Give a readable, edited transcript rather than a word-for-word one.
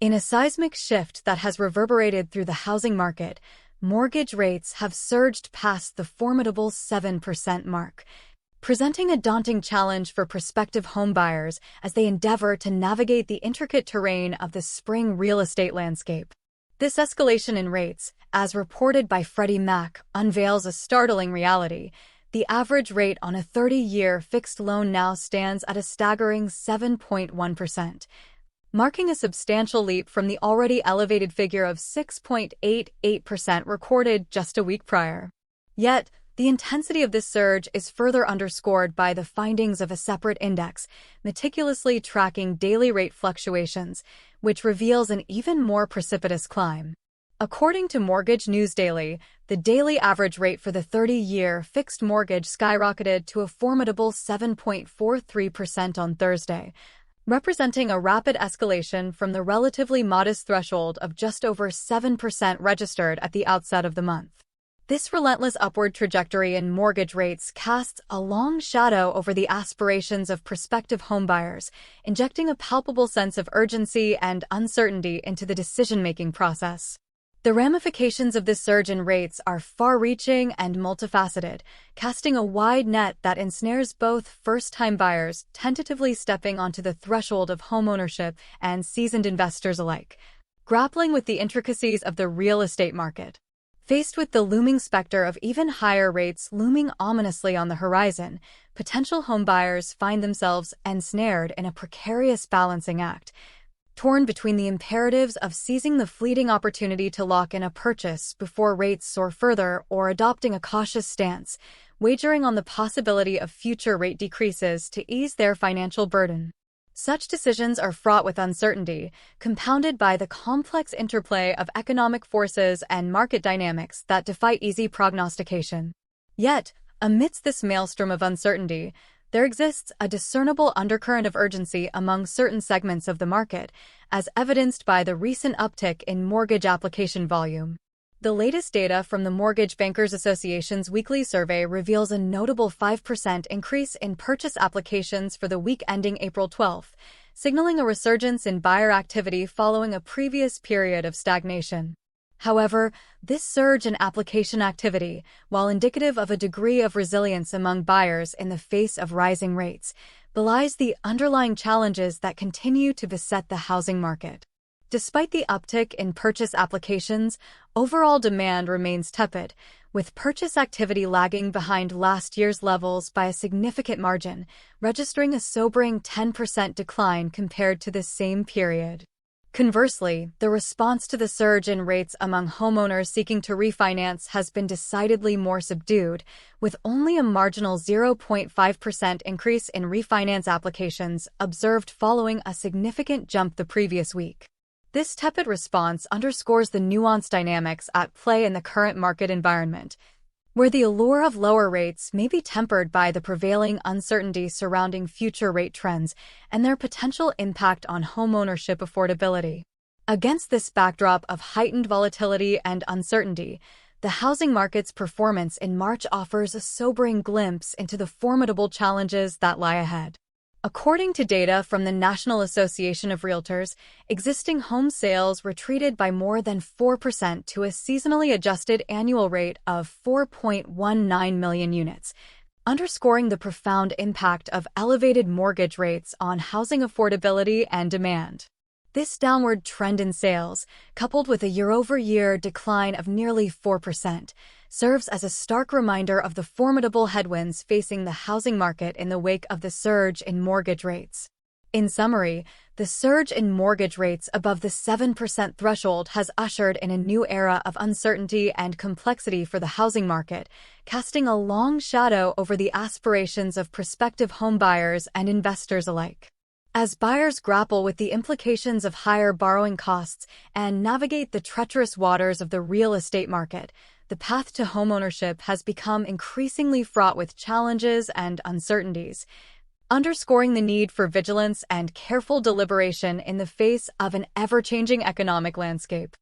In a seismic shift that has reverberated through the housing market, mortgage rates have surged past the formidable 7% mark, presenting a daunting challenge for prospective homebuyers as they endeavor to navigate the intricate terrain of the spring real estate landscape. This escalation in rates, as reported by Freddie Mac, unveils a startling reality. The average rate on a 30-year fixed loan now stands at a staggering 7.1%. Marking a substantial leap from the already elevated figure of 6.88% recorded just a week prior. Yet, the intensity of this surge is further underscored by the findings of a separate index, meticulously tracking daily rate fluctuations, which reveals an even more precipitous climb. According to Mortgage News Daily, the daily average rate for the 30-year fixed mortgage skyrocketed to a formidable 7.43% on Thursday, representing a rapid escalation from the relatively modest threshold of just over 7% registered at the outset of the month. This relentless upward trajectory in mortgage rates casts a long shadow over the aspirations of prospective homebuyers, injecting a palpable sense of urgency and uncertainty into the decision-making process. The ramifications of this surge in rates are far-reaching and multifaceted, casting a wide net that ensnares both first-time buyers tentatively stepping onto the threshold of homeownership and seasoned investors alike, grappling with the intricacies of the real estate market. Faced with the looming specter of even higher rates looming ominously on the horizon, potential homebuyers find themselves ensnared in a precarious balancing act, torn between the imperatives of seizing the fleeting opportunity to lock in a purchase before rates soar further or adopting a cautious stance, wagering on the possibility of future rate decreases to ease their financial burden. Such decisions are fraught with uncertainty, compounded by the complex interplay of economic forces and market dynamics that defy easy prognostication. Yet, amidst this maelstrom of uncertainty, there exists a discernible undercurrent of urgency among certain segments of the market, as evidenced by the recent uptick in mortgage application volume. The latest data from the Mortgage Bankers Association's weekly survey reveals a notable 5% increase in purchase applications for the week ending April 12, signaling a resurgence in buyer activity following a previous period of stagnation. However, this surge in application activity, while indicative of a degree of resilience among buyers in the face of rising rates, belies the underlying challenges that continue to beset the housing market. Despite the uptick in purchase applications, overall demand remains tepid, with purchase activity lagging behind last year's levels by a significant margin, registering a sobering 10% decline compared to the same period. Conversely, the response to the surge in rates among homeowners seeking to refinance has been decidedly more subdued, with only a marginal 0.5% increase in refinance applications observed following a significant jump the previous week. This tepid response underscores the nuanced dynamics at play in the current market environment, where the allure of lower rates may be tempered by the prevailing uncertainty surrounding future rate trends and their potential impact on homeownership affordability. Against this backdrop of heightened volatility and uncertainty, the housing market's performance in March offers a sobering glimpse into the formidable challenges that lie ahead. According to data from the National Association of Realtors, existing home sales retreated by more than 4% to a seasonally adjusted annual rate of 4.19 million units, underscoring the profound impact of elevated mortgage rates on housing affordability and demand. This downward trend in sales, coupled with a year-over-year decline of nearly 4%, serves as a stark reminder of the formidable headwinds facing the housing market in the wake of the surge in mortgage rates. In summary, the surge in mortgage rates above the 7% threshold has ushered in a new era of uncertainty and complexity for the housing market, casting a long shadow over the aspirations of prospective homebuyers and investors alike. As buyers grapple with the implications of higher borrowing costs and navigate the treacherous waters of the real estate market, the path to homeownership has become increasingly fraught with challenges and uncertainties, underscoring the need for vigilance and careful deliberation in the face of an ever-changing economic landscape.